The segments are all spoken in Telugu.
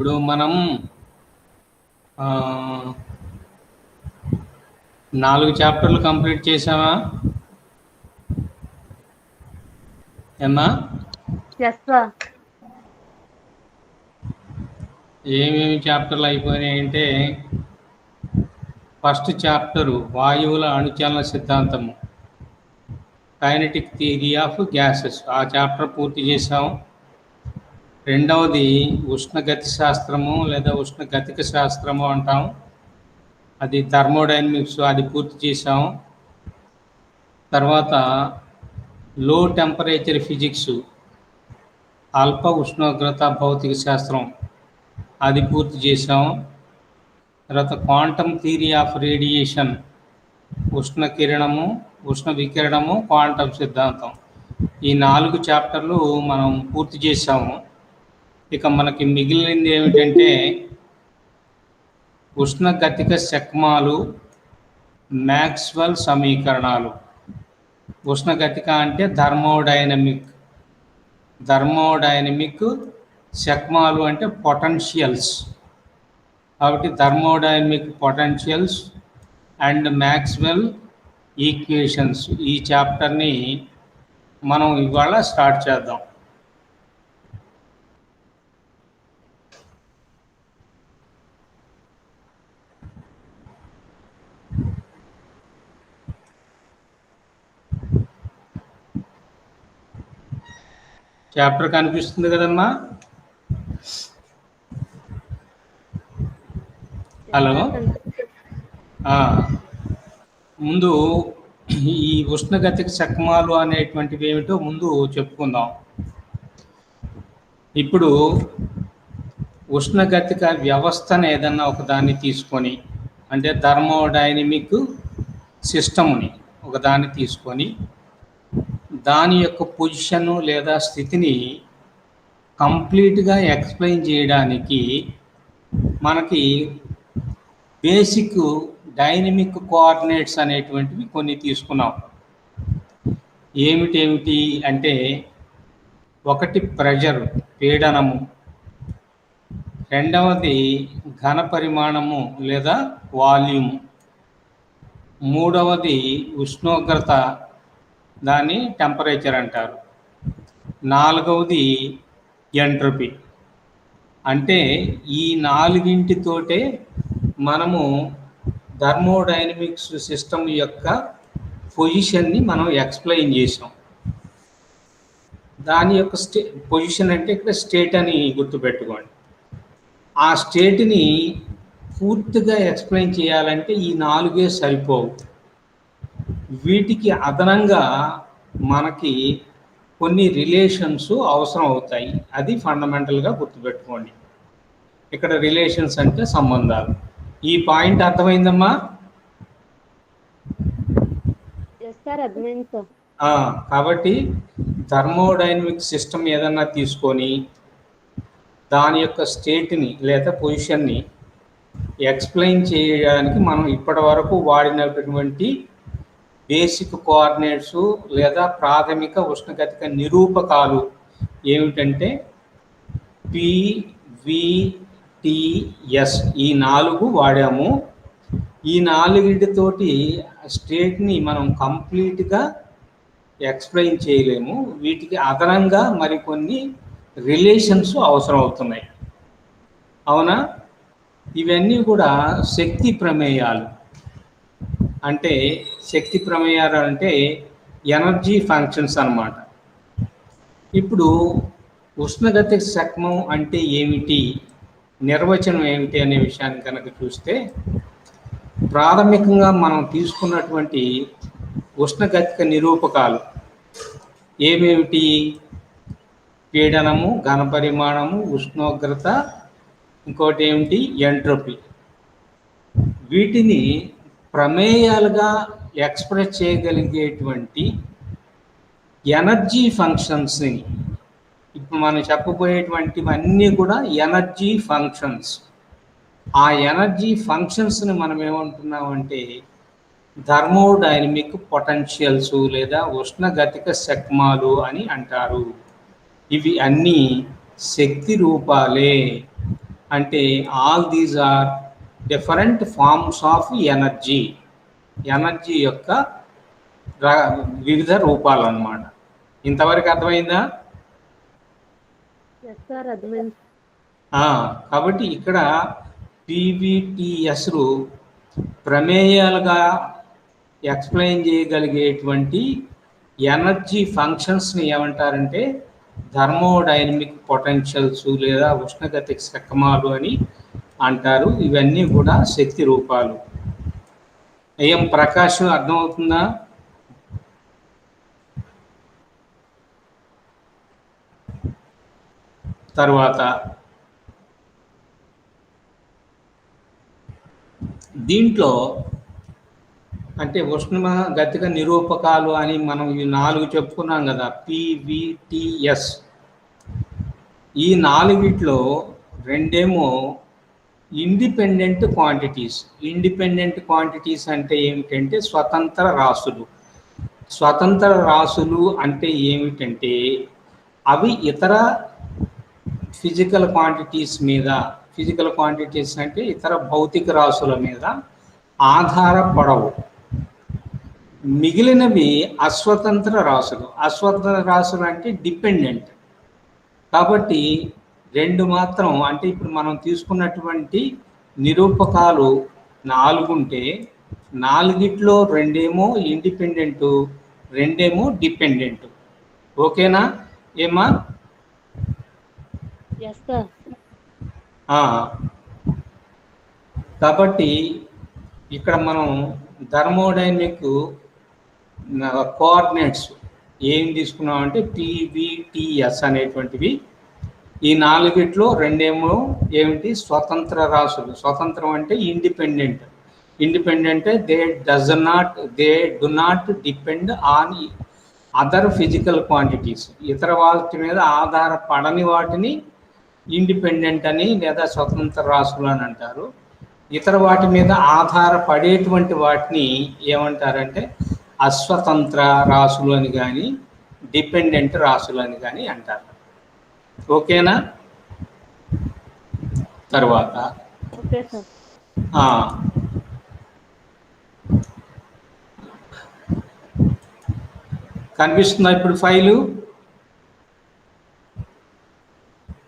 ఇప్పుడు మనం 4 చాప్టర్లు కంప్లీట్ చేసామా ఏమ్మా? Yes sir. ఏమేమి చాప్టర్లు అయిపోయినాయి అంటే, ఫస్ట్ చాప్టరు వాయువుల అణుచలన సిద్ధాంతము, కైనెటిక్ థియరీ ఆఫ్ గ్యాసెస్, ఆ చాప్టర్ పూర్తి చేసాం. రెండవది ఉష్ణగతి శాస్త్రము లేదా ఉష్ణగతిక శాస్త్రము అంటాం, అది థర్మోడైనమిక్స్, అది పూర్తి చేసాం. తర్వాత లో టెంపరేచర్ ఫిజిక్స్, అల్ప ఉష్ణోగ్రత భౌతిక శాస్త్రం, అది పూర్తి చేసాం. తర్వాత క్వాంటమ్ థియరీ ఆఫ్ రేడియేషన్, ఉష్ణ కిరణము, ఉష్ణ వికిరణము, క్వాంటమ్ సిద్ధాంతం, ఈ 4 చాప్టర్లు మనం పూర్తి చేసాము. ఇక మనకి మిగిలింది ఏమిటంటే ఉష్ణగతిక శక్మాలు, మ్యాక్స్వెల్ సమీకరణాలు. ఉష్ణగతిక అంటే థర్మోడైనమిక్, శక్మాలు అంటే పొటెన్షియల్స్. కాబట్టి thermodynamic potentials and Maxwell equations, ఈ చాప్టర్ని మనం ఇవాళ స్టార్ట్ చేద్దాం. చాప్టర్ కనిపిస్తుంది కదమ్మా? హలో. ముందు ఈ ఉష్ణగతిక శక్మాలు అనేటువంటివి ఏమిటో ముందు చెప్పుకుందాం. ఇప్పుడు ఉష్ణగతిక వ్యవస్థను ఏదన్నా ఒకదాన్ని తీసుకొని, అంటే థర్మోడైనమిక్ సిస్టమ్ని ఒకదాన్ని తీసుకొని దాని యొక్క పొజిషను లేదా స్థితిని కంప్లీట్గా ఎక్స్ప్లెయిన్ చేయడానికి మనకి బేసిక్ డైనమిక్ కోఆర్డినేట్స్ అనేటువంటివి కొన్ని తీసుకున్నాం. ఏమిటి అంటే, ఒకటి ప్రెషర్, పీడనము, రెండవది ఘన పరిమాణము లేదా వాల్యూమ్, మూడవది ఉష్ణోగ్రత, దాన్ని టెంపరేచర్ అంటారు, నాలుగవది ఎంట్రోపీ. అంటే ఈ 4ంటితోటే మనము థర్మోడైనమిక్స్ సిస్టమ్ యొక్క పొజిషన్ని మనం ఎక్స్ప్లెయిన్ చేసాం. దాని యొక్క పొజిషన్ అంటే ఇక్కడ స్టేట్ అని గుర్తుపెట్టుకోండి. ఆ స్టేట్ని పూర్తిగా ఎక్స్ప్లెయిన్ చేయాలంటే ఈ 4 సరిపోవు. వీటికి అదనంగా మనకి కొన్ని రిలేషన్స్ అవసరం అవుతాయి. అది ఫండమెంటల్గా గుర్తుపెట్టుకోండి. ఇక్కడ రిలేషన్స్ అంటే సంబంధాలు. ఈ పాయింట్ అర్థమైందమ్మా? కాబట్టి థర్మోడైనమిక్ సిస్టమ్ ఏదన్నా తీసుకొని దాని యొక్క స్టేట్ని లేదా పొజిషన్ని ఎక్స్ప్లెయిన్ చేయడానికి మనం ఇప్పటి వరకు వాడినటువంటి బేసిక్ కోఆర్డినేట్స్ లేదా ప్రాథమిక ఉష్ణగతిక నిరూపకాలు ఏమిటంటే పి, వి, టి, ఎస్, ఈ 4 వాడాము. ఈ 4ంటితోటి స్టేట్ని మనం కంప్లీట్గా ఎక్స్ప్లెయిన్ చేయలేము. వీటికి అదనంగా మరికొన్ని రిలేషన్స్ అవసరం అవుతున్నాయి. అవునా? ఇవన్నీ కూడా శక్తి ప్రమేయాలు. అంటే శక్తి ప్రమేయాలు అంటే ఎనర్జీ ఫంక్షన్స్ అన్నమాట. ఇప్పుడు ఉష్ణగతిక శక్మం అంటే ఏమిటి, నిర్వచనం ఏమిటి అనే విషయాన్ని కనుక చూస్తే, ప్రాథమికంగా మనం తీసుకున్నటువంటి ఉష్ణగతిక నిరూపకాలు ఏమేమిటి? పీడనము, ఘన పరిమాణము, ఉష్ణోగ్రత, ఇంకోటి ఏమిటి ఎంట్రోపీ. వీటిని ప్రమేయాలుగా ఎక్స్ప్రెస్ చేయగలిగేటువంటి ఎనర్జీ ఫంక్షన్స్ని ఇప్పుడు మనం చెప్పబోయేటువంటివన్నీ కూడా ఎనర్జీ ఫంక్షన్స్. ఆ ఎనర్జీ ఫంక్షన్స్ని మనం ఏమంటున్నామంటే థర్మోడైనమిక్ పొటెన్షియల్స్ లేదా ఉష్ణగతిక శక్మాలు అని అంటారు. ఇవి అన్నీ శక్తి రూపాలే. అంటే all these are different forms of energy. Energy యొక్క వివిధ రూపాలు అన్నమాట. ఇంతవరకు అర్థమైందా? కాబట్టి ఇక్కడ పీవీటీఎస్లు ప్రమేయాలుగా ఎక్స్ప్లెయిన్ చేయగలిగేటువంటి ఎనర్జీ ఫంక్షన్స్ని ఏమంటారంటే థర్మోడైనమిక్ పొటెన్షియల్స్ లేదా ఉష్ణగతిక శకమాలు అని అంటారు. ఇవన్నీ కూడా శక్తి రూపాలు. ఏం ప్రకాశం అర్థమవుతుందా? తర్వాత దీంట్లో అంటే ఉష్ణగతిక నిరూపకాలు అని మనం ఈ 4 చెప్పుకున్నాం కదా, పీవీటీఎస్. ఈ 4 రెండేమో ఇండిపెండెంట్ క్వాంటిటీస్. ఇండిపెండెంట్ క్వాంటిటీస్ అంటే ఏమిటంటే స్వతంత్ర రాశులు. స్వతంత్ర రాశులు అంటే ఏమిటంటే అవి ఇతర ఫిజికల్ క్వాంటిటీస్ మీద, ఫిజికల్ క్వాంటిటీస్ అంటే ఇతర భౌతిక రాశుల మీద ఆధారపడవు. మిగిలినవి అస్వతంత్ర రాశులు. అస్వతంత్ర రాశులు అంటే డిపెండెంట్. కాబట్టి 2 మాత్రం, అంటే ఇప్పుడు మనం తీసుకున్నటువంటి నిరూపకాలు 4 ఉంటే 4 రెండేమో ఇండిపెండెంట్, రెండేమో డిపెండెంట్. ఓకేనా ఏమా? కాబట్టి ఇక్కడ మనం థర్మోడైనమిక్ కోఆర్డినేట్స్ ఏం తీసుకున్నామంటే పీవీటీఎస్ అనేటువంటివి. ఈ 4 రెండేమో ఏమిటి? స్వతంత్ర రాశులు. స్వతంత్రం అంటే independent. Independent they do not depend on other physical quantities. ఇతర వాటి మీద ఆధారపడని వాటిని ఇండిపెండెంట్ అని లేదా స్వతంత్ర రాశులు అని అంటారు. ఇతర వాటి మీద ఆధారపడేటువంటి వాటిని ఏమంటారంటే అస్వతంత్ర రాశులు అని కానీ డిపెండెంట్ రాశులు అని కానీ అంటారు. ఓకేనా? తర్వాత కనిపిస్తుందా ఇప్పుడు ఫైలు?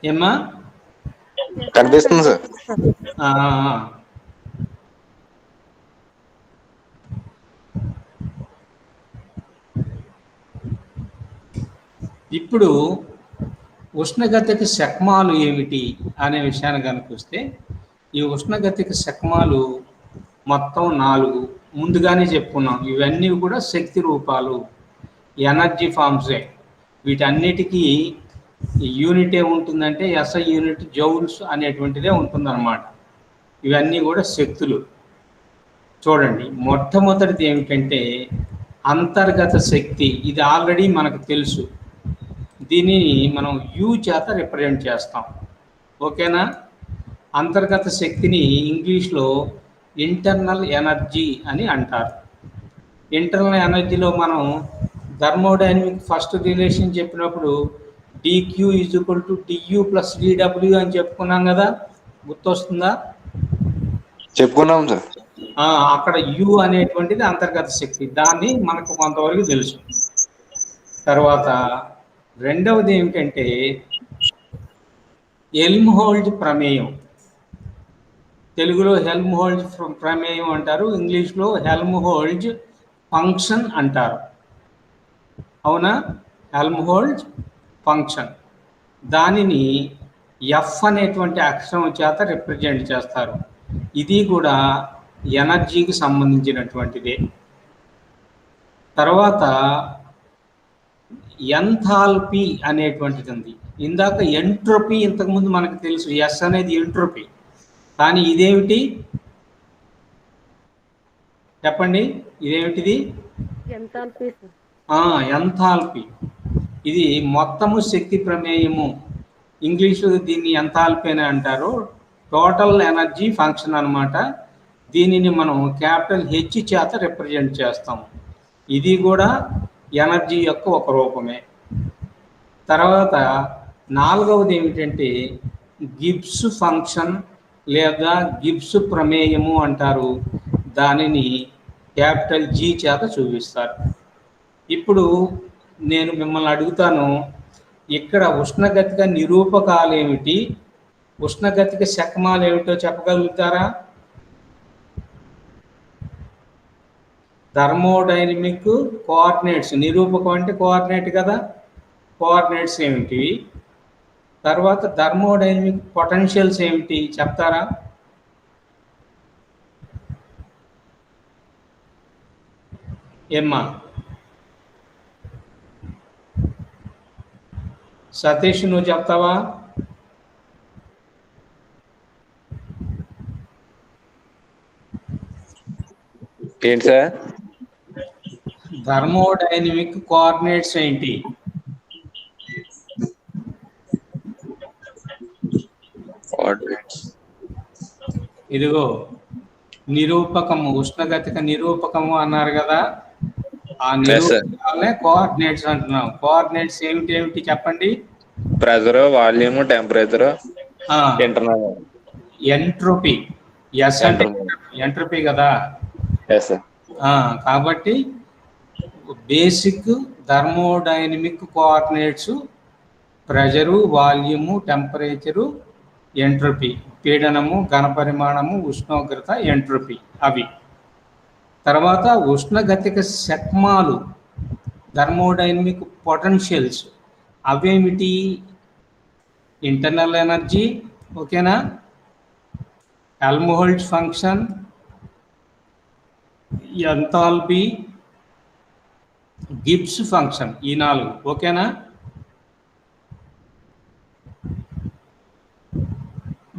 ఏమ్మా? కనిపిస్తుంది సార్. ఇప్పుడు ఉష్ణగతిక శకమాలు ఏమిటి అనే విషయాన్ని కనుకొస్తే, ఈ ఉష్ణగతిక శకమాలు మొత్తం 4 ముందుగానే చెప్పుకున్నాం. ఇవన్నీ కూడా శక్తి రూపాలు, ఎనర్జీ ఫార్మ్సే. వీటన్నిటికీ యూనిట్ ఏముంటుందంటే ఎస్ఐ యూనిట్ జౌల్స్ అనేటువంటిదే ఉంటుందన్నమాట. ఇవన్నీ కూడా శక్తులు. చూడండి, మొట్టమొదటిది ఏమిటంటే అంతర్గత శక్తి. ఇది ఆల్రెడీ మనకు తెలుసు. దీనిని మనం యూ చేత రిప్రజెంట్ చేస్తాం. ఓకేనా? అంతర్గత శక్తిని ఇంగ్లీష్లో ఇంటర్నల్ ఎనర్జీ అని అంటారు. ఇంటర్నల్ ఎనర్జీలో మనం థర్మోడైనమిక్ ఫస్ట్ రిలేషన్ చెప్పినప్పుడు dQ = du + dW అని చెప్పుకున్నాం కదా, గుర్తొస్తుందా? చెప్పుకున్నాం సార్. అక్కడ యు అనేటువంటిది అంతర్గత శక్తి. దాన్ని మనకు కొంతవరకు తెలుసు. తర్వాత రెండవది ఏమిటంటే హెల్మ్హోల్ట్జ్ ప్రమేయం. తెలుగులో హెల్మ్హోల్ట్జ్ ప్రమేయం అంటారు, ఇంగ్లీష్లో హెల్మ్హోల్ట్జ్ ఫంక్షన్ అంటారు. అవునా? Helmholtz function. దానిని ఎఫ్ అనేటువంటి అక్షరం చేత రిప్రజెంట్ చేస్తారు. ఇది కూడా ఎనర్జీకి సంబంధించినటువంటిదే. తర్వాత ఎంథాల్పీ అనేటువంటిది ఉంది. ఇందాక ఎంట్రోపీ ఇంతకుముందు మనకు తెలుసు, ఎస్ అనేది ఎంట్రోపీ. కానీ ఇదేమిటి చెప్పండి? ఇదేమిటిది? ఎంథాల్పీ. ఇది మొత్తము శక్తి ప్రమేయము. ఇంగ్లీషు దీన్ని ఎంథాల్పీ అని అంటారు. టోటల్ ఎనర్జీ ఫంక్షన్ అన్నమాట. దీనిని మనం క్యాపిటల్ హెచ్ చేత రిప్రజెంట్ చేస్తాం. ఇది కూడా ఎనర్జీ యొక్క ఒక రూపమే. తర్వాత నాలుగవది ఏమిటంటే గిబ్స్ ఫంక్షన్ లేదా గిబ్స్ ప్రమేయము అంటారు. దానిని క్యాపిటల్ జీ చేత చూపిస్తారు. ఇప్పుడు నేను మిమ్మల్ని అడుగుతాను, ఇక్కడ ఉష్ణగతిక నిరూపకాలు ఏమిటి, ఉష్ణగతిక శకమాలు ఏమిటో చెప్పగలుగుతారా? థర్మోడైనమిక్ కోఆర్డినేట్స్, నిరూపకం అంటే కోఆర్డినేట్ కదా, కోఆర్డినేట్స్ ఏమిటి? తర్వాత థర్మోడైనమిక్ పొటెన్షియల్స్ ఏమిటి చెప్తారా? ఏమ్మా సతీష్, నువ్వు చెప్తావా? ఏంటి సార్? థర్మోడైనమిక్ కోఆర్డినేట్స్ ఏంటి? ఇదిగో నిరూపకము, ఉష్ణగతిక నిరూపకము అన్నారు కదా, ఆ నిరూపకాలనే కోఆర్డినేట్స్ అంటున్నాం. కోఆర్డినేట్స్ ఏమిటి ఏమిటి చెప్పండి. Pressure, volume, temperature, internal entropy. S అంటే ఎంట్రోపీ కదా. కాబట్టి basic thermodynamic coordinates pressure, volume, temperature, entropy, పీడనము, ఘనపరిమాణము, ఉష్ణోగ్రత, ఎంట్రోపీ అవి. తర్వాత ఉష్ణగతిక శక్మాలు, థర్మోడైనమిక్ పొటెన్షియల్స్ అవేమిటి? ఇంటర్నల్ ఎనర్జీ, ఓకేనా, Helmholtz function, enthalpy, Gibbs function, ఈ 4, ఓకేనా?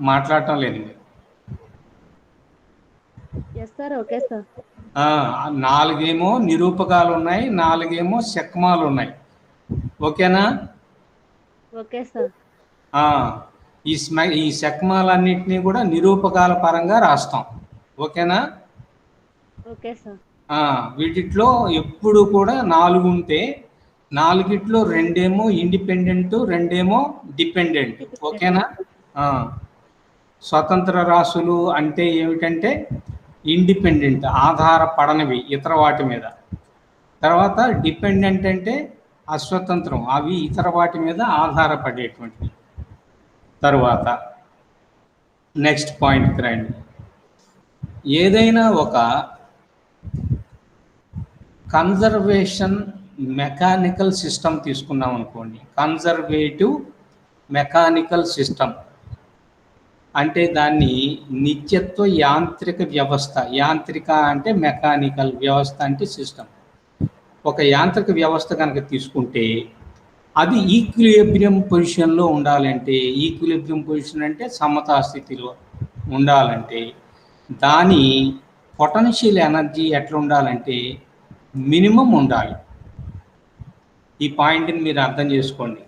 మాట్లాడటం లేదు. 4 నిరూపకాలు ఉన్నాయి, 4 శకమాలు ఉన్నాయి, ఓకేనా? Okay sir. ఈ శకమాలన్నింటినీ కూడా నిరూపకాల పరంగా రాస్తాం, ఓకేనా? Okay sir. వీటిలో ఎప్పుడు కూడా 4 ఉంటే 4ట్లో 2 ఇండిపెండెంట్, 2 డిపెండెంట్, ఓకేనా? స్వతంత్ర రాశులు అంటే ఏమిటంటే ఇండిపెండెంట్, ఆధారపడనివి ఇతర వాటి మీద. తర్వాత డిపెండెంట్ అంటే అస్వతంత్రం, అవి ఇతర వాటి మీద ఆధారపడేటువంటివి. తర్వాత నెక్స్ట్ పాయింట్కి రండి. ఏదైనా ఒక కన్జర్వేషన్ మెకానికల్ సిస్టమ్ తీసుకున్నాం అనుకోండి, కన్జర్వేటివ్ మెకానికల్ సిస్టమ్ అంటే దాన్ని నిత్యత్వ యాంత్రిక వ్యవస్థ. యాంత్రిక అంటే మెకానికల్, వ్యవస్థ అంటే సిస్టమ్. ఒక యాంత్రిక వ్యవస్థ కనుక తీసుకుంటే అది ఈక్విలిబ్రియం పొజిషన్లో ఉండాలంటే, ఈక్విలిబ్రియం పొజిషన్ అంటే సమతా స్థితిలో ఉండాలంటే దాని పొటెన్షియల్ ఎనర్జీ ఎట్లా ఉండాలంటే మినిమం ఉండాలి. ఈ పాయింట్ని మీరు అర్థం చేసుకోండి.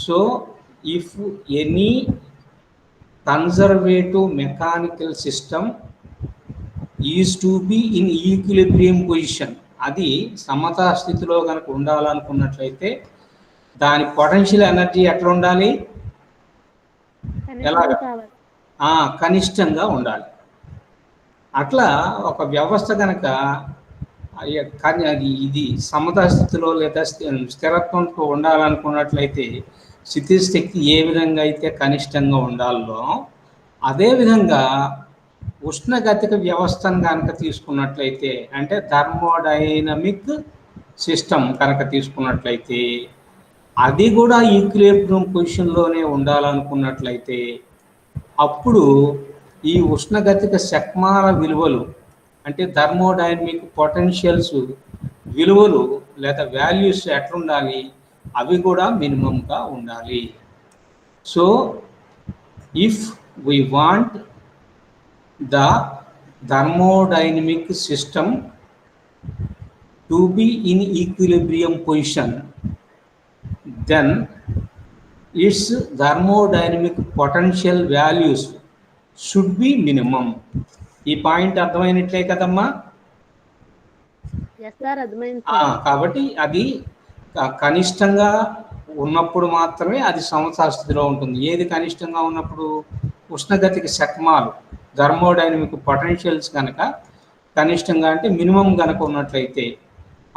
So if any conservative mechanical system is to be in equilibrium position, అది సమతా స్థితిలో కనుక ఉండాలనుకున్నట్లయితే దాని పొటెన్షియల్ ఎనర్జీ ఎట్లా ఉండాలి? ఎలాగా? కనిష్టంగా ఉండాలి. అట్లా ఒక వ్యవస్థ కనుక ఇది సమతా స్థితిలో లేదా స్థిరత్వంతో ఉండాలనుకున్నట్లయితే స్థితిశక్తి ఏ విధంగా అయితే కనిష్టంగా ఉండాలో అదేవిధంగా ఉష్ణగతిక వ్యవస్థను కనుక తీసుకున్నట్లయితే, అంటే థర్మోడైనమిక్ సిస్టమ్ కనుక తీసుకున్నట్లయితే అది కూడా ఈక్విలిబ్రియం పొజిషన్లోనే ఉండాలనుకున్నట్లయితే అప్పుడు ఈ ఉష్ణగతిక శక్మాల విలువలు అంటే థర్మోడైనమిక్ పొటెన్షియల్స్ విలువలు లేదా వాల్యూస్ ఎట్లుండాలి? అవి కూడా మినిమంగా ఉండాలి. So if we want the thermodynamic system to be in equilibrium position, then its thermodynamic potential values should be minimum. ఈ పాయింట్ అర్థమైనట్లే కదమ్మా? yes sir, అర్థమైంది. కాబట్టి అది కనిష్టంగా ఉన్నప్పుడు మాత్రమే అది సమతా స్థితిలో ఉంటుంది. ఏది కనిష్టంగా ఉన్నప్పుడు? ఉష్ణగతిక శక్మాలు, థర్మోడైనమిక్ పొటెన్షియల్స్ కనుక కనిష్టంగా అంటే మినిమం కనుక ఉన్నట్లయితే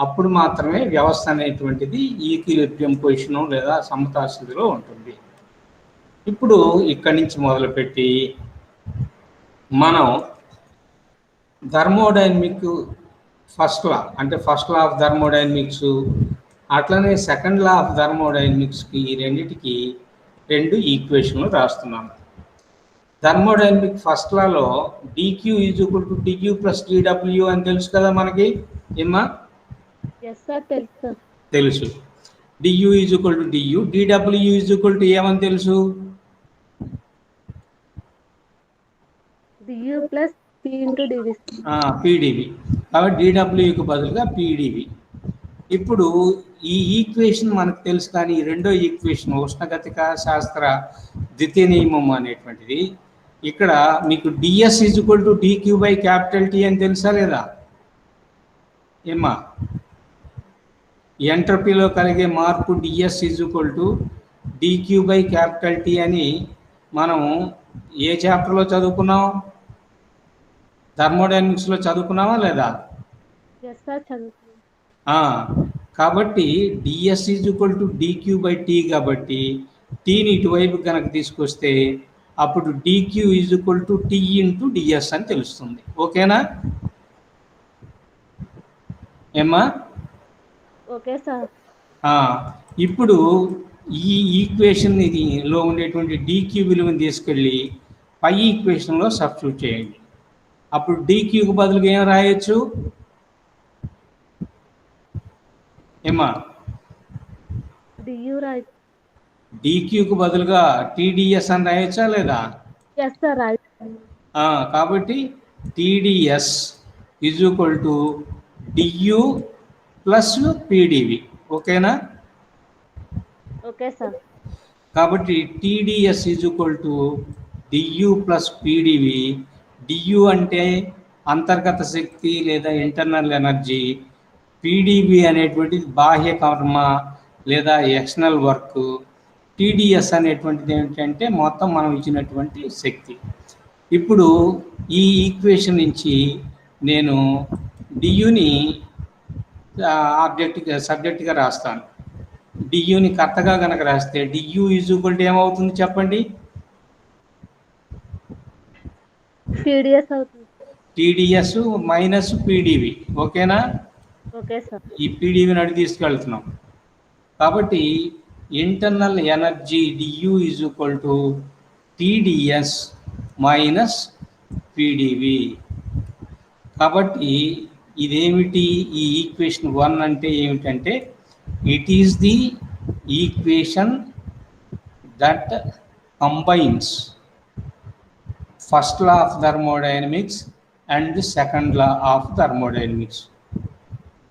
అప్పుడు మాత్రమే వ్యవస్థ అనేటువంటిది ఈక్విలిబ్రియం పొజిషన్ లేదా సమతా స్థితిలో ఉంటుంది. ఇప్పుడు ఇక్కడి నుంచి మొదలుపెట్టి మనం థర్మోడైనమిక్ ఫస్ట్ లా అంటే ఫస్ట్ లా ఆఫ్ థర్మోడైనమిక్స్, అట్లనే సెకండ్ లా ఆఫ్ థర్మోడైనమిక్స్కి ఈ రెండింటికి 2 ఈక్వేషన్లు రాస్తున్నాను. థర్మోడైనమిక్ ఫస్ట్ లాలో dq = du + dw అని తెలుసు కదా మనకి. ఏమ్మా? ఎస్ సార్, తెలుసు సార్. తెలుసు. du = du, dw ఏమని తెలుసు? du + p × dv. pdv. కాబట్టి dwకు బదులుగా pdv. ఇప్పుడు ఈ ఈక్వేషన్ మనకు తెలుసు, కానీ ఈ రెండో ఈక్వేషన్ ఉష్ణగతిక శాస్త్ర ద్వితీయ నియమం అనేటువంటిది ఇక్కడ మీకు ds = dq/T అని తెలుసా లేదా? ఏమ్మా? ఎంట్రపీలో కలిగే మార్పు ds = dq/T అని మనం ఏ చాప్టర్లో చదువుకున్నాం? థర్మోడైనమిక్స్లో చదువుకున్నావా లేదా? ఎస్ సార్, చదువుతున్నాను. కాబట్టి ds = dq/T కాబట్టి టీని ఇటువైపు కనుక తీసుకొస్తే అప్పుడు dq = T × ds అని తెలుస్తుంది. ఓకేనా ఏమ్మా? Okay sir. ఇప్పుడు ఈ ఈక్వేషన్ లో ఉండేటువంటి dq విలువను తీసుకెళ్ళి పై ఈక్వేషన్లో సబ్స్టిట్యూట్ చేయండి. అప్పుడు dqకు బదులుగా ఏం రాయొచ్చు? ఏమ్మా? du రాయ్. dqకు బదులుగా tds అని రాయొచ్చా లేదా? ఎస్ సార్, రాయ్. కాబట్టి tds = du + pdv. ఓకేనా? Okay sir. కాబట్టి tds = du + pdv. du అంటే అంతర్గత శక్తి లేదా ఇంటర్నల్ ఎనర్జీ, pdv అనేటువంటిది బాహ్య కర్మ లేదా ఎక్స్టర్నల్ వర్క్, టీడీఎస్ అనేటువంటిది ఏంటంటే మొత్తం మనం ఇచ్చినటువంటి శక్తి. ఇప్పుడు ఈ ఈక్వేషన్ నుంచి నేను డియుని సబ్జెక్ట్గా రాస్తాను. డియుని కరెక్ట్గా కనుక రాస్తే డియు = ఏమవుతుంది చెప్పండి? టీడీఎస్ అవుతుంది. TDS - PDV. ఓకేనా? Okay sir. ఈ పీడీవిని అడిగి తీసుకెళ్తున్నాం. కాబట్టి internal energy DU = TDS - PDV. కాబట్టి ఇదేమిటి? ఈ ఈక్వేషన్ 1 అంటే ఏమిటంటే it is the equation that combines first law of thermodynamics and second law of thermodynamics.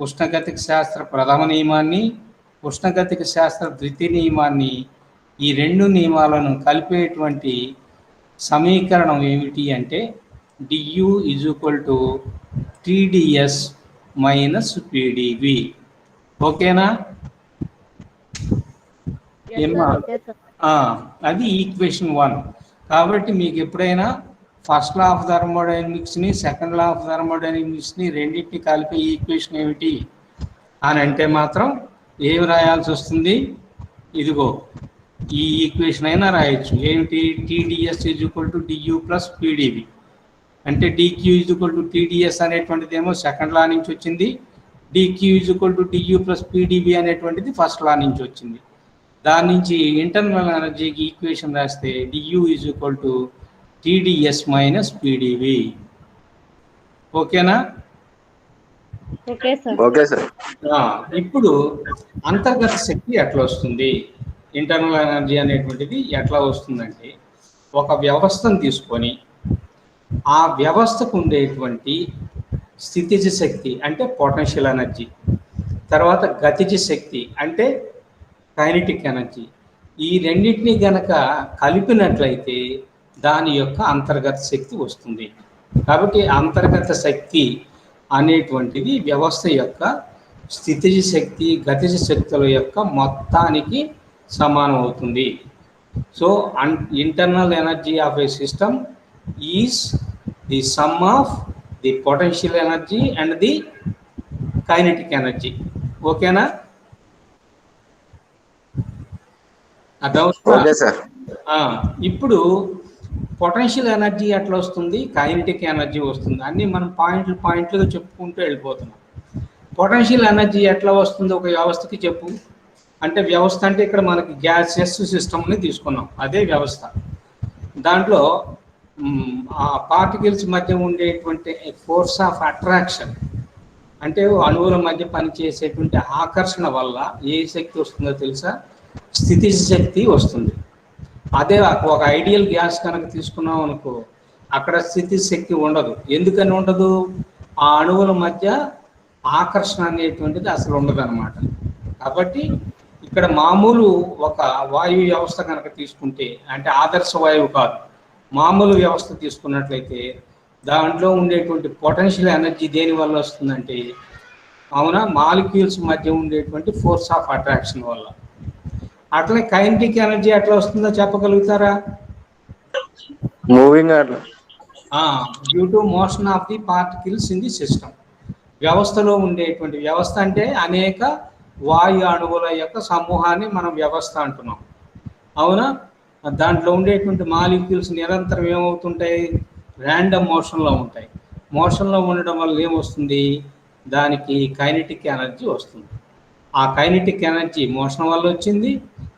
ఉష్ణగతిక శాస్త్ర ప్రథమ నియమాన్ని, ఉష్ణగతిక శాస్త్ర ద్వితీయ నియమాన్ని, ఈ 2 నియమాలను కలిపేటువంటి సమీకరణం ఏమిటి అంటే డియు = టీడీఎస్ - పీడీవి. ఓకేనా? ఏమ్మా? అది ఈక్వేషన్ 1. కాబట్టి మీకు ఎప్పుడైనా ఫస్ట్ లా ఆఫ్ థర్మోడైనమిక్స్ని, సెకండ్ లా ఆఫ్ థర్మోడైనమిక్స్ని రెండింటిని కలిపి ఈక్వేషన్ ఏమిటి అని అంటే మాత్రం ఏమి రాయాల్సి వస్తుంది? ఇదిగో ఈ ఈక్వేషన్ అయినా రాయొచ్చు. ఏమిటి? TDS = DU + PDV. అంటే dq = టీడీఎస్ అనేటువంటిది ఏమో సెకండ్ లా నుంచి వచ్చింది, dq = డియు + పీడీవి అనేటువంటిది ఫస్ట్ లా నుంచి వచ్చింది. దాని నుంచి ఇంటర్నల్ ఎనర్జీకి ఈక్వేషన్ రాస్తే డియు = టీడీఎస్ - పీడీవి. ఓకేనా? Okay sir. Okay sir. ఇప్పుడు అంతర్గత శక్తి ఎట్లా వస్తుంది, ఇంటర్నల్ ఎనర్జీ అనేటువంటిది ఎట్లా వస్తుందంటే ఒక వ్యవస్థను తీసుకొని ఆ వ్యవస్థకు ఉండేటువంటి స్థితిజ శక్తి అంటే పొటెన్షియల్ ఎనర్జీ, తర్వాత గతిజ శక్తి అంటే కైనెటిక్ ఎనర్జీ, ఈ రెండింటినీ గనక కలిపినట్లయితే దాని యొక్క అంతర్గత శక్తి వస్తుంది. కాబట్టి అంతర్గత శక్తి అనేటువంటిది వ్యవస్థ యొక్క స్థితిజ శక్తి, గతిజ శక్తుల యొక్క మొత్తానికి సమానం అవుతుంది. So internal energy of A system is the some of the potential energy and the kinetic energy. ఓకేనా? అర్థమవుతుందా? Okay sir. ఇప్పుడు పొటెన్షియల్ ఎనర్జీ ఎట్లా వస్తుంది, కైనెటిక్ ఎనర్జీ వస్తుంది, అన్నీ మనం పాయింట్లుగా చెప్పుకుంటూ వెళ్ళిపోతున్నాం. పొటెన్షియల్ ఎనర్జీ ఎట్లా వస్తుంది ఒక వ్యవస్థకి చెప్పు. అంటే వ్యవస్థ అంటే ఇక్కడ మనకి గ్యాసెస్ సిస్టమ్ని తీసుకున్నాం, అదే వ్యవస్థ. దాంట్లో ఆ పార్టికల్స్ మధ్య ఉండేటువంటి ఫోర్స్ ఆఫ్ అట్రాక్షన్, అంటే అణువుల మధ్య పనిచేసేటువంటి ఆకర్షణ వల్ల ఏ శక్తి వస్తుందో తెలుసా? స్థితి శక్తి వస్తుంది. అదే ఒక ఐడియల్ గ్యాస్ కనుక తీసుకున్నాం అనుకో, అక్కడ స్థితి శక్తి ఉండదు. ఎందుకని ఉండదు? ఆ అణువుల మధ్య ఆకర్షణ అనేటువంటిది అసలు ఉండదు అనమాట. కాబట్టి ఇక్కడ మామూలు ఒక వాయు వ్యవస్థ కనుక తీసుకుంటే, అంటే ఆదర్శ వాయువు కాదు, మామూలు వ్యవస్థ తీసుకున్నట్లయితే దాంట్లో ఉండేటువంటి పొటెన్షియల్ ఎనర్జీ దేని వల్ల వస్తుందంటే, అవునా, మాలిక్యూల్స్ మధ్య ఉండేటువంటి ఫోర్స్ ఆఫ్ అట్రాక్షన్ వల్ల. అట్లనే కైనెటిక్ ఎనర్జీ ఎట్లా వస్తుందో చెప్పగలుగుతారా? మూవింగ్ అట్లా due to motion of the particles in the system. వ్యవస్థలో ఉండేటువంటి, వ్యవస్థ అంటే అనేక వాయు అణువుల యొక్క సమూహాన్ని మనం వ్యవస్థ అంటున్నాం, అవునా? దాంట్లో ఉండేటువంటి మాలిక్యూల్స్ నిరంతరం ఏమవుతుంటాయి? ర్యాండమ్ మోషన్లో ఉంటాయి. మోషన్లో ఉండడం వల్ల ఏమొస్తుంది? దానికి కైనెటిక్ ఎనర్జీ వస్తుంది. ఆ కైనెటిక్ ఎనర్జీ మోషన్ వల్ల వచ్చింది.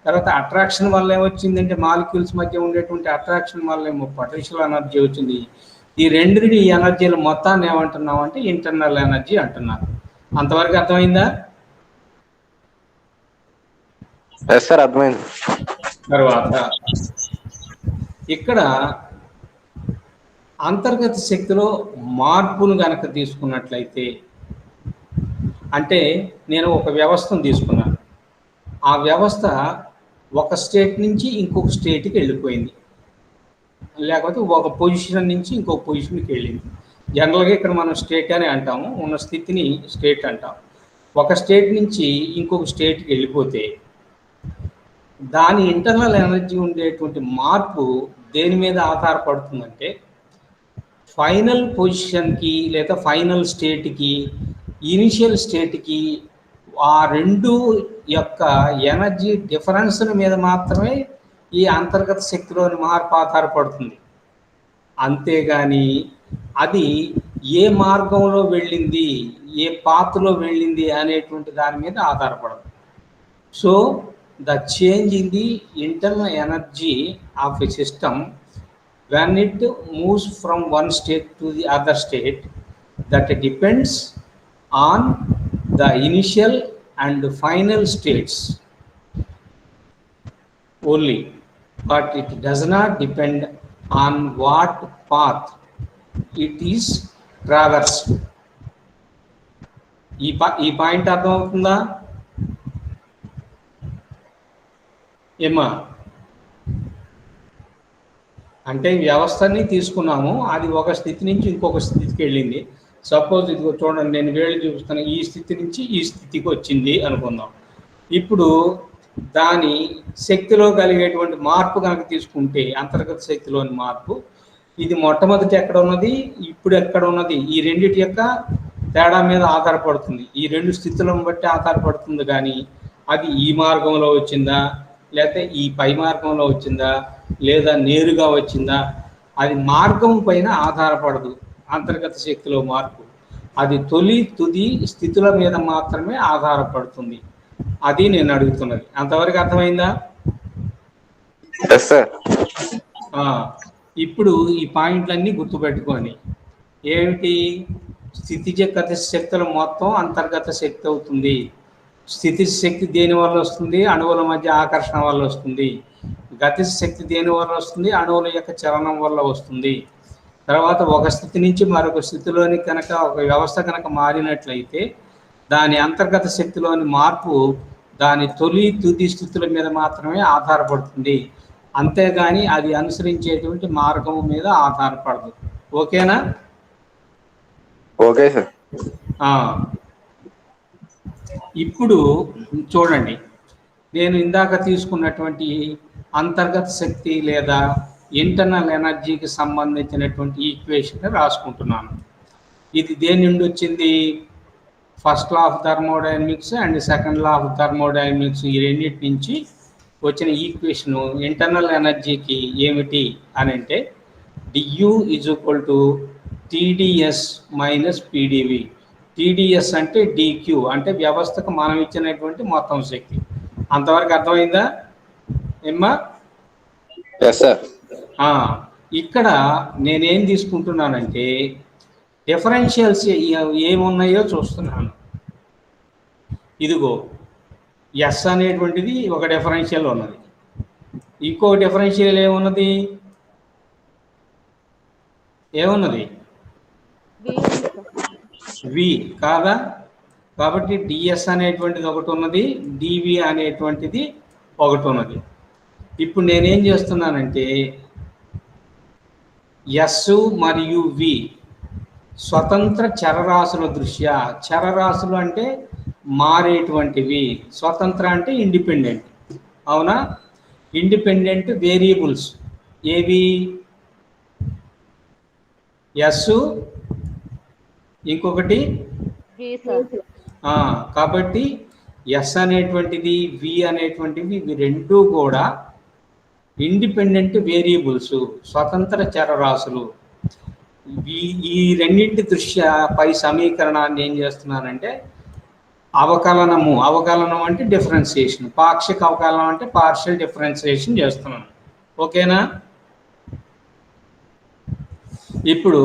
తర్వాత అట్రాక్షన్ వల్ల ఏమొచ్చింది అంటే, మాలిక్యూల్స్ మధ్య ఉండేటువంటి అట్రాక్షన్ వల్ల ఏమో పొటెన్షియల్ ఎనర్జీ వచ్చింది. ఈ రెండింటిని ఎనర్జీలు మొత్తాన్ని ఏమంటున్నాం అంటే ఇంటర్నల్ ఎనర్జీ అంటున్నారు. అంతవరకు అర్థమైందా? సార్ అర్థమైంది. తర్వాత ఇక్కడ అంతర్గత శక్తిలో మార్పును కనుక తీసుకున్నట్లయితే, అంటే నేను ఒక వ్యవస్థను తీసుకున్నాను, ఆ వ్యవస్థ ఒక స్టేట్ నుంచి ఇంకొక స్టేట్కి వెళ్ళిపోయింది, లేకపోతే ఒక పొజిషన్ నుంచి ఇంకొక పొజిషన్కి వెళ్ళింది. జనరల్గా ఇక్కడ మనం స్టేట్ అని అంటాము, ఉన్న స్థితిని స్టేట్ అంటాం. ఒక స్టేట్ నుంచి ఇంకొక స్టేట్కి వెళ్ళిపోతే దాని ఇంటర్నల్ ఎనర్జీ ఉండేటువంటి మార్పు దేని మీద ఆధారపడుతుందంటే, ఫైనల్ పొజిషన్కి లేదా ఫైనల్ స్టేట్కి ఇనిషియల్ స్టేట్కి ఆ రెండు యొక్క ఎనర్జీ డిఫరెన్స్ మీద మాత్రమే ఈ అంతర్గత శక్తిలోని మార్పు ఆధారపడుతుంది. అంతేగాని అది ఏ మార్గంలో వెళ్ళింది, ఏ పాత్లో వెళ్ళింది అనేటువంటి దాని మీద ఆధారపడదు. So the change in the internal energy of a system when it moves from one state to the other state, that depends on the initial and final states only, but it does not depend on what path it is traversed. ఈ పాయింట్ అర్థమవుతుందా ఏమా? అంటే వ్యవస్థని తీసుకున్నాము, అది ఒక స్థితి నుంచి ఇంకొక స్థితికి వెళ్ళింది. సపోజ్ ఇదిగో చూడండి, నేను వేళ్ళు చూపిస్తాను, ఈ స్థితి నుంచి ఈ స్థితికి వచ్చింది అనుకుందాం. ఇప్పుడు దాని శక్తిలో కలిగేటువంటి మార్పు కనుక తీసుకుంటే, అంతర్గత శక్తిలోని మార్పు, ఇది మొట్టమొదటి ఎక్కడ ఉన్నది, ఇప్పుడు ఎక్కడ ఉన్నది, ఈ రెండిటి యొక్క తేడా మీద ఆధారపడుతుంది. ఈ రెండు స్థితులను బట్టి ఆధారపడుతుంది. కానీ అది ఈ మార్గంలో వచ్చిందా, లేకపోతే ఈ పై మార్గంలో వచ్చిందా, లేదా నేరుగా వచ్చిందా, అది మార్గం పైన ఆధారపడదు. అంతర్గత శక్తిలో మార్పు అది తుది స్థితుల మీద మాత్రమే ఆధారపడుతుంది. అది నేను అడుగుతున్నది. అంతవరకు అర్థమైందా? ఇప్పుడు ఈ పాయింట్లన్నీ గుర్తుపెట్టుకోండి. ఏమిటి? స్థితిజగత శక్తుల మొత్తం అంతర్గత శక్తి అవుతుంది. స్థితి శక్తి దేని వల్ల వస్తుంది? అణువుల మధ్య ఆకర్షణ వల్ల వస్తుంది. గతి శక్తి దేని వల్ల వస్తుంది? అణువుల యొక్క చలనం వల్ల వస్తుంది. తర్వాత ఒక స్థితి నుంచి మరొక స్థితిలోని కనుక ఒక వ్యవస్థ కనుక మారినట్లయితే దాని అంతర్గత శక్తిలోని మార్పు దాని తుది స్థితుల మీద మాత్రమే ఆధారపడుతుంది. అంతేగాని అది అనుసరించేటువంటి మార్గం మీద ఆధారపడదు. ఓకేనా? Okay sir. ఇప్పుడు చూడండి, నేను ఇందాక తీసుకున్నటువంటి అంతర్గత శక్తి లేదా ఇంటర్నల్ ఎనర్జీకి సంబంధించినటువంటి ఈక్వేషన్ రాసుకుంటున్నాను. ఇది దేని నుండి వచ్చింది? First law of thermodynamics and second law of thermodynamics, ఈ రెండింటి నుంచి వచ్చిన ఈక్వేషను ఇంటర్నల్ ఎనర్జీకి ఏమిటి అని అంటే DU is equal to TDS minus PDV. TDS అంటే డిక్యూ, అంటే వ్యవస్థకు మనం ఇచ్చినటువంటి మొత్తం శక్తి. అంతవరకు అర్థమైందా ఏమ్మా? Yes sir. ఇక్కడ నేనేం తీసుకుంటున్నానంటే డిఫరెన్షియల్స్ ఏమున్నాయో చూస్తున్నాను. ఇదిగో ఎస్ అనేటువంటిది ఒక డిఫరెన్షియల్ ఉన్నది, ఇంకో డిఫరెన్షియల్ ఏమున్నది? వి కాదా? కాబట్టి డిఎస్ అనేటువంటిది ఒకటి ఉన్నది, డివి అనేటువంటిది ఒకటి ఉన్నది. ఇప్పుడు నేనేం చేస్తున్నానంటే ఎస్ మరియు వి స్వతంత్ర చరరాశుల దృష్ట్యా, చరరాశులు అంటే మారేటువంటివి, స్వతంత్ర అంటే ఇండిపెండెంట్, అవునా? ఇండిపెండెంట్ వేరియబుల్స్ ఏవి? ఎస్, ఇంకొకటి కాబట్టి ఎస్ అనేటువంటిది వి అనేటువంటివి ఇవి రెండూ కూడా ఇండిపెండెంట్ వేరియబుల్స్, స్వతంత్ర చరరాశులు. ఈ రెండింటి దృష్ట్యా పై సమీకరణాన్ని ఏం చేస్తున్నానంటే అవకలనం అంటే డిఫరెన్సియేషన్, పాక్షిక అవకలనం అంటే పార్షియల్ డిఫరెన్సియేషన్ చేస్తున్నాను. ఓకేనా? ఇప్పుడు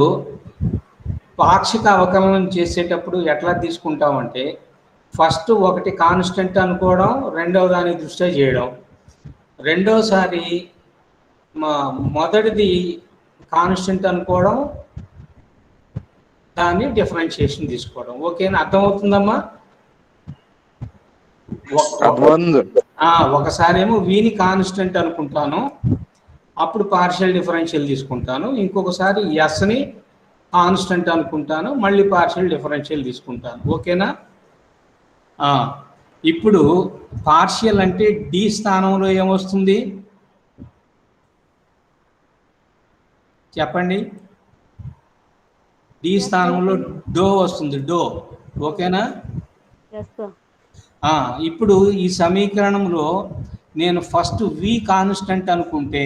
పాక్షిక అవకలనం చేసేటప్పుడు ఎట్లా తీసుకుంటామంటే ఫస్ట్ ఒకటి కాన్స్టెంట్ అనుకోవడం, రెండవ దాని దృష్ట్యా చేయడం, రెండోసారి మొదటిది కాన్స్టెంట్ అనుకోవడం, దాన్ని డిఫరెన్షియేషన్ తీసుకోవడం. ఓకేనా? అర్థమవుతుందమ్మా? ఒకసారి ఏమో వీని కాన్స్టెంట్ అనుకుంటాను, అప్పుడు పార్షియల్ డిఫరెన్షియల్ తీసుకుంటాను. ఇంకొకసారి ఎస్ని కాన్స్టెంట్ అనుకుంటాను, మళ్ళీ పార్షియల్ డిఫరెన్షియల్ తీసుకుంటాను. ఓకేనా? ఇప్పుడు పార్షియల్ అంటే డి స్థానంలో ఏమొస్తుంది చెప్పండి? డి స్థానంలో డో వస్తుంది, డో. ఓకేనా? ఇప్పుడు ఈ సమీకరణంలో నేను ఫస్ట్ వి కాన్స్టెంట్ అనుకుంటే,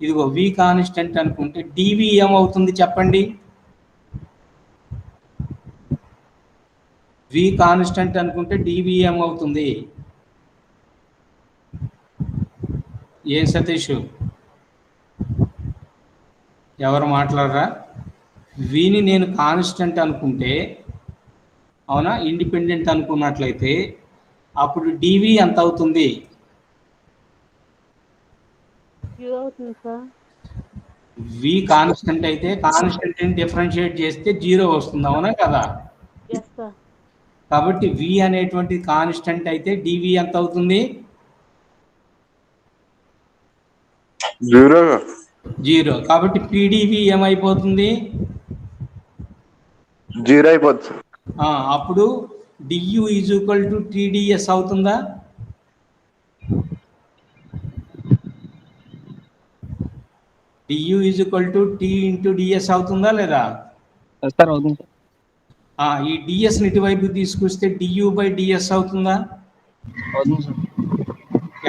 ఇదిగో వి కాన్స్టెంట్ అనుకుంటే డివి ఏమవుతుంది చెప్పండి? వి కాన్స్టెంట్ అనుకుంటే డివి ఏమవుతుంది? ఏం సతీష్, ఎవరు మాట్లాడరా? విని నేను కాన్స్టెంట్ అనుకుంటే, అవునా, ఇండిపెండెంట్ అనుకున్నట్లయితే అప్పుడు డివి ఎంత అవుతుంది? వి కాన్స్టెంట్ అయితే కాన్స్టెంట్ డిఫరెన్షియేట్ చేస్తే 0 వస్తుంది, అవునా కదా? కాబట్టి వి అనేటువంటి కాన్స్టెంట్ అయితే డివి ఎంత అవుతుంది? 0. కాబట్టి పీడివి ఏమైపోతుంది? 0 అయిపోతుంది. అప్పుడు DU is equal to TDS అవుతుందా? DU is equal to T into DS అవుతుందా లేదా? అవుతుంది. ఈ డిఎస్ ఇటువైపు తీసుకొస్తే డియు బై డిఎస్ అవుతుందా? అవుతుంది sir.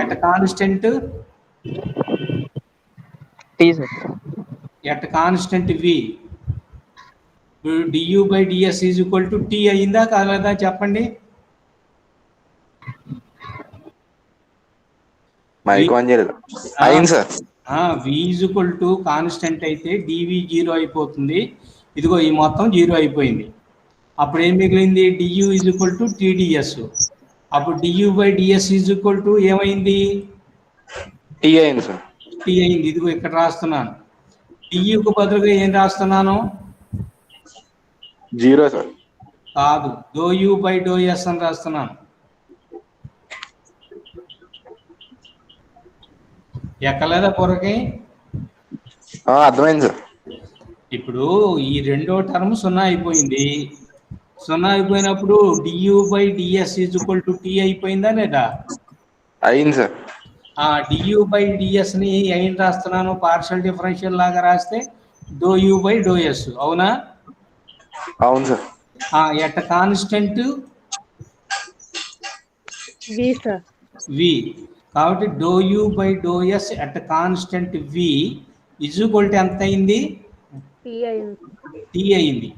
At constant T sir. At constant V DU by DS is equal to T అయిందా కాలేదా చెప్పండి? V is equal to constant అయితే డివి 0 అయిపోతుంది. ఇదిగో ఈ మొత్తం 0 అయిపోయింది. అప్పుడు ఏం మిగిలింది? DU is equal to TDS. అప్పుడు DU by DS is equal to ఏమైంది? టీ అయింది సార్. టీ అయింది. ఇదిగో ఇక్కడ రాస్తున్నాను. డియుకు బదులుగా ఏం రాస్తున్నాను? 0 సార్. కాదు, do you by do S అని రాస్తున్నాను. ఎక్కలేదా పొరకి? అర్థమైంది సార్. ఇప్పుడు ఈ రెండో టర్మ్ 0 అయిపోయింది. 0 అయిపోయినప్పుడు DU by DS is equal to T అయిపోయిందా లేదా? అయింది సార్. డియు బై డిఎస్ని అయిన రాస్తున్నాను, పార్షియల్ డిఫరెన్షియల్ లాగా రాస్తే do you by do S, అవునా? అవును sir. At constant V sir. V, కాబట్టి do you by do yes at constant V is equal to ఎంత అయింది? టీ అయింది. టీ అయింది.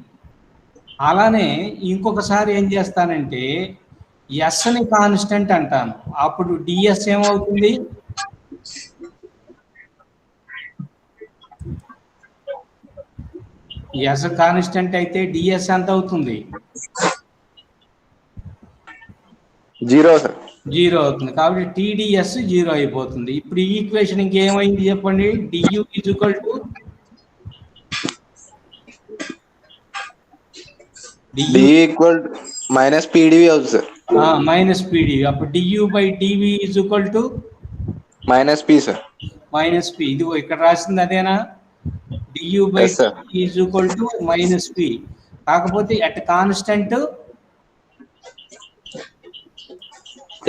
అలానే ఇంకొకసారి ఏం చేస్తానంటే ఎస్ని కాన్స్టెంట్ అంటాను, అప్పుడు డిఎస్ ఏమవుతుంది? ఎస్ కాన్స్టెంట్ అయితే డిఎస్ ఎంత అవుతుంది? 0 సార్. 0 అవుతుంది. కాబట్టి టీడీఎస్ 0 అయిపోతుంది. ఇప్పుడు ఈ ఈక్వేషన్ ఇంకేమైంది చెప్పండి? D u is equal to d equal minus p d v అవుతుంది సార్. Minus p d. అప్పుడు DU by d v is equal to minus p sir. Minus p. ఇదిగో ఇక్కడ రాసింది అదేనా? D u by Yes, sir. Is equal to minus p. కాకపోతే అట్ కాన్స్టెంట్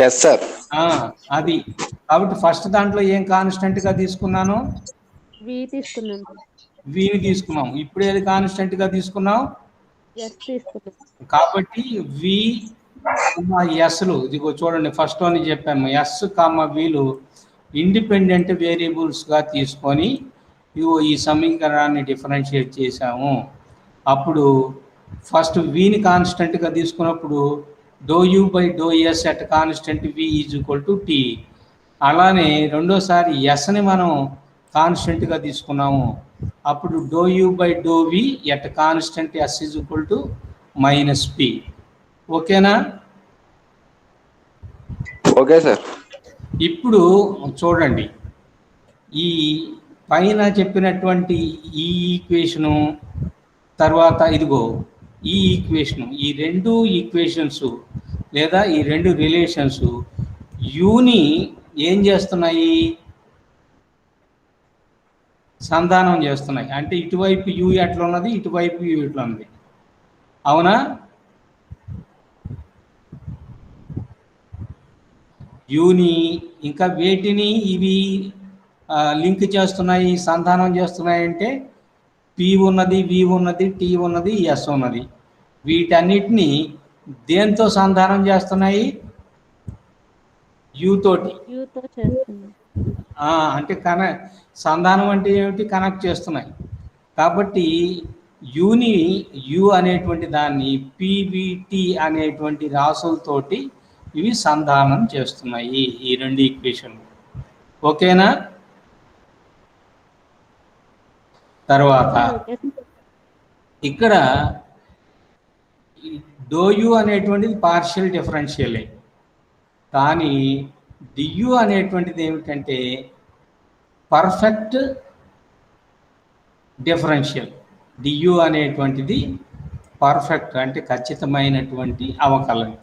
ఎస్ సార్. అది. కాబట్టి ఫస్ట్ దాంట్లో ఏం కాన్స్టెంట్ గా తీసుకున్నాను? వి తీసుకున్నాం. విని తీసుకున్నాం. ఇప్పుడు ఏది కాన్స్టెంట్ గా తీసుకున్నాం? ఎస్ తీసుకున్నాం. కాబట్టి వి ఎస్లు ఇదిగో చూడండి, ఫస్ట్ అని చెప్పాము, ఎస్ వీలు ఇండిపెండెంట్ వేరియబుల్స్గా తీసుకొని ఇగో ఈ సమీకరణాన్ని డిఫరెన్షియేట్ చేసాము. అప్పుడు ఫస్ట్ విని కాన్స్టెంట్గా తీసుకున్నప్పుడు do you by do yes at constant v is equal to t. అలానే రెండోసారి ఎస్ని మనం కాన్స్టెంట్గా తీసుకున్నాము, అప్పుడు do you by do v at constant s is equal to minus p. ఓకేనా? Okay sir. ఇప్పుడు చూడండి, ఈ పైన చెప్పినటువంటి ఈ ఈక్వేషను తర్వాత ఇదిగో ఈ ఈక్వేషను, ఈ రెండు ఈక్వేషన్స్ లేదా ఈ రెండు రిలేషన్స్ యూని ఏం చేస్తున్నాయి? సంధానం చేస్తున్నాయి. అంటే ఇటువైపు యూ ఎట్లా ఉన్నది, ఇటువైపు యూ ఎట్లా ఉన్నది, అవునా? యూని ఇంకా వేటిని ఇవి లింక్ చేస్తున్నాయి, సంధానం చేస్తున్నాయి అంటే పి ఉన్నది, వి ఉన్నది, టీ ఉన్నది, ఎస్ ఉన్నది. వీటన్నిటిని దేంతో సంధానం చేస్తున్నాయి? యూతోటి. యూతో చేస్తున్నాం. అంటే సంధానం అంటే ఏమిటి? కనెక్ట్ చేస్తున్నాయి. కాబట్టి యూని యు అనేటువంటి దాన్ని పివిటి అనేటువంటి రాసులతోటి ఇవి సంధానం చేస్తున్నాయి, ఈ రెండు ఈక్వేషన్లు. ఓకేనా? తర్వాత ఇక్కడ డోయు అనేటువంటిది పార్షియల్ డిఫరెన్షియలే, కానీ డియు అనేటువంటిది ఏమిటంటే పర్ఫెక్ట్ డిఫరెన్షియల్. డియు అనేటువంటిది పర్ఫెక్ట్ అంటే ఖచ్చితమైనటువంటి అవకలనం.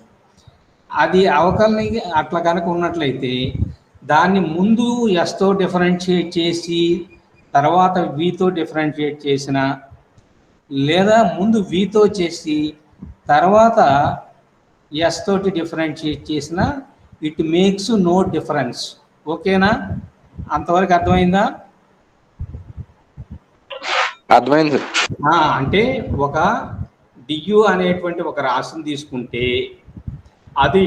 అది అవకలనం అట్లా కనుక ఉన్నట్లయితే దాన్ని ముందు ఎస్తో డిఫరెన్షియేట్ చేసి తర్వాత వితో డిఫరెన్షియేట్ చేసిన, లేదా ముందు వితో చేసి తర్వాత ఎస్ తోటి డిఫరెన్షియేట్ చేసిన, ఇట్ మేక్స్ నో డిఫరెన్స్. ఓకేనా? అంతవరకు అర్థమైందా? అర్థమైంది సార్. అంటే ఒక డియు అనేటువంటి ఒక రాశిని తీసుకుంటే అది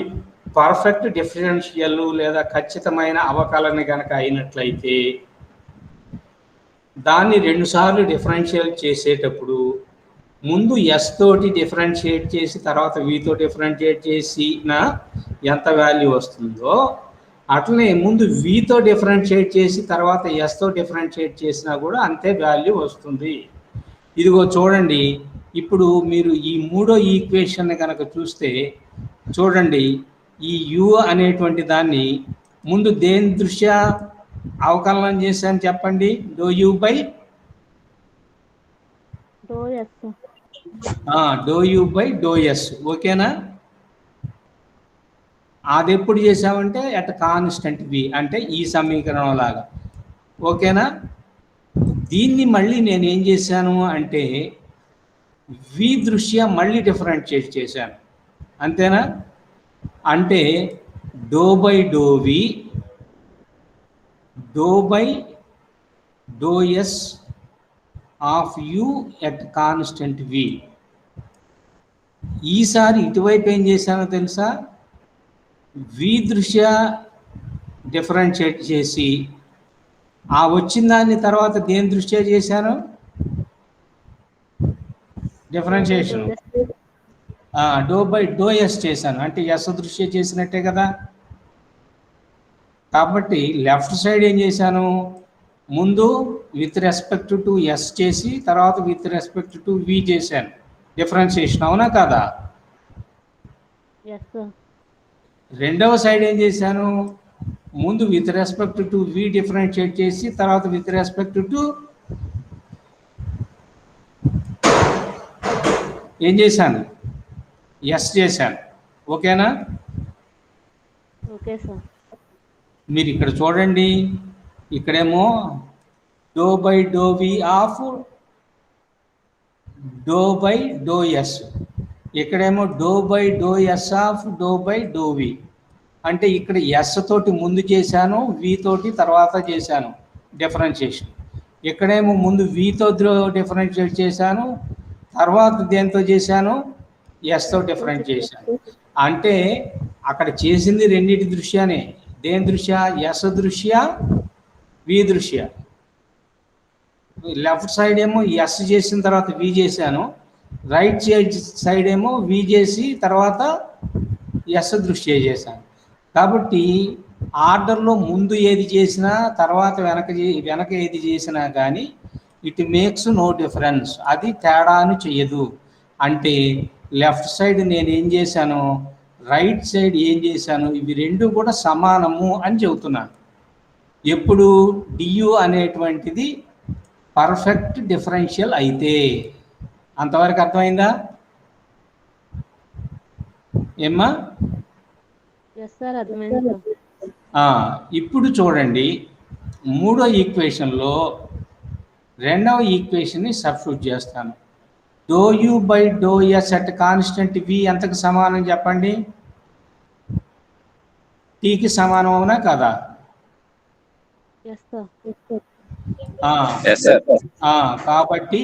పర్ఫెక్ట్ డిఫరెన్షియల్ లేదా ఖచ్చితమైన అవకలన కనుక అయినట్లయితే దాన్ని రెండుసార్లు డిఫరెన్షియేట్ చేసేటప్పుడు ముందు ఎస్ తోటి డిఫరెన్షియేట్ చేసి తర్వాత వితో డిఫరెన్షియేట్ చేసిన ఎంత వాల్యూ వస్తుందో అట్లనే ముందు వితో డిఫరెన్షియేట్ చేసి తర్వాత ఎస్తో డిఫరెన్షియేట్ చేసినా కూడా అంతే వాల్యూ వస్తుంది. ఇదిగో చూడండి, ఇప్పుడు మీరు ఈ మూడో ఈక్వేషన్ కనుక చూస్తే చూడండి, ఈ యు అనేటువంటి దాన్ని ముందు దేని దృష్ట్యా అవకలనం చేశాను చెప్పండి? Do U by do S. Do U by do S. ఓకేనా? అది ఎప్పుడు చేసామంటే అట్ కాన్స్టెంట్ వి, అంటే ఈ సమీకరణం లాగా. ఓకేనా? దీన్ని మళ్ళీ నేను ఏం చేశాను అంటే వి దృష్ట్యా మళ్ళీ డిఫరెన్షియేట్ చేశాను. అంతేనా? అంటే do by do v, do by do s of u at constant v. ఈసారి ఇటువైపు ఏం చేశానో తెలుసా, వి దృష్ట్యా డిఫరెన్షియేట్ చేసి ఆ వచ్చిన దాన్ని తర్వాత దేని దృష్ట్యా చేశాను, differentiation do by do S చేశాను, అంటే ఎస్ దృష్ట్యా చేసినట్టే కదా. కాబట్టి లెఫ్ట్ సైడ్ ఏం చేశాను, ముందు విత్ రెస్పెక్ట్ టు ఎస్ చేసి తర్వాత విత్ రెస్పెక్ట్ టు వి చేశాను డిఫరెన్షియేషన్, అవునా కదా. Yes sir. రెండవ సైడ్ ఏం చేశాను, ముందు with respect to V differentiate చేసి తర్వాత విత్ రెస్పెక్ట్ టు ఏం చేశాను, ఎస్ చేశాను. ఓకేనా. Okay sir. మీరు ఇక్కడ చూడండి, ఇక్కడేమో do by do v of do by do s, ఇక్కడేమో do by do s of do by do v. అంటే ఇక్కడ ఎస్ తోటి ముందు చేశాను, వి తోటి తర్వాత చేశాను డిఫరెన్షియేషన్. ఇక్కడేమో ముందు వితో డిఫరెన్షియేట్ చేశాను, తర్వాత దేంతో చేశాను, ఎస్తో డిఫరెంట్ చేశాను. అంటే అక్కడ చేసింది రెండింటి దృశ్యానే, దేని దృశ్యా, ఎస్ దృశ్యా వి దృశ్యా. లెఫ్ట్ సైడ్ ఏమో ఎస్ చేసిన తర్వాత వి చేశాను, రైట్ సైడ్ ఏమో వి చేసి తర్వాత ఎస్ దృష్ట్యా చేశాను. కాబట్టి ఆర్డర్లో ముందు ఏది చేసినా తర్వాత వెనక ఏది చేసినా కానీ ఇట్ మేక్స్ నో డిఫరెన్స్, అది తేడాను చెయ్యదు. అంటే లెఫ్ట్ సైడ్ నేను ఏం చేశాను, రైట్ సైడ్ ఏం చేశాను, ఇవి రెండు కూడా సమానము అని చెబుతున్నాను. ఎప్పుడు డియు అనేటువంటిది పర్ఫెక్ట్ డిఫరెన్షియల్ అయితే. అంతవరకు అర్థమైందా ఏమ్మా? ఎస్ సార్, అర్థమైంది సార్. ఇప్పుడు చూడండి, మూడో ఈక్వేషన్లో రెండవ ఈక్వేషన్ని సబ్స్టిట్యూట్ చేస్తాను. Do you by do s at constant v ఎంతకు సమానం చెప్పండి, టీకి సమానం అవునా కదా. Yes sir. కాబట్టి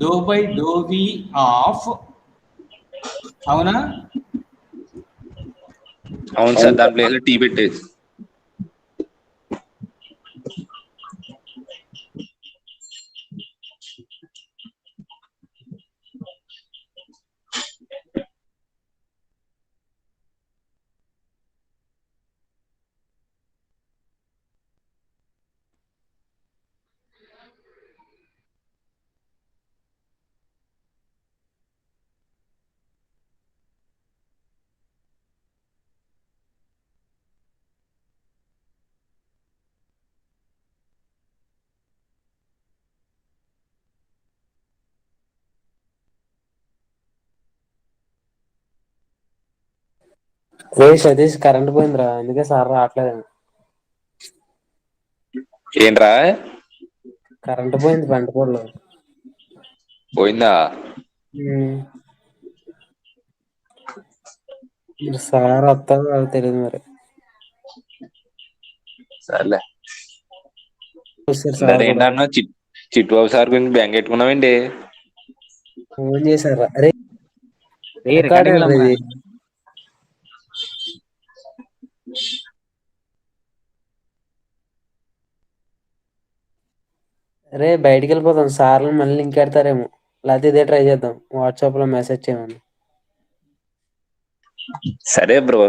do by do v of, అవునా. అవును సార్, దాని ప్లేస్ లో టీ పెట్టేది. రే సతీష్, కరెంట్ పోయిందిరా, అందుకే సార్ రావట్లేదు. ఏంట్రా కరెంట్ పోయింది బంటపూర్లో. పోయిందా? సార్ వస్తారో తెలియదు మరి. సర్లే. వస్తారు సార్ కూడా. ఏంటన్నా చిట్టుబాబు సార్ గురించి బెంగ పెట్టుకున్నావేంటి? ఫోన్ చేశారా? అరే రికార్డింగ్ లో ఇది అరే బయటికి వెళ్ళిపోతాం, సార్లు మళ్ళీ లింక్ పెడతారేమో, లేకపోతే ఇదే ట్రై చేద్దాం, వాట్సాప్ లో మెసేజ్ చేయమని. సరే బ్రో.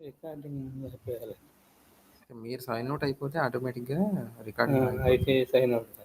రికార్డింగ్ అయిపోయాలి. మీరు సైన్ అవుట్ అయిపోతే ఆటోమేటిక్గా రికార్డింగ్ అయితే సైన్ అవుట్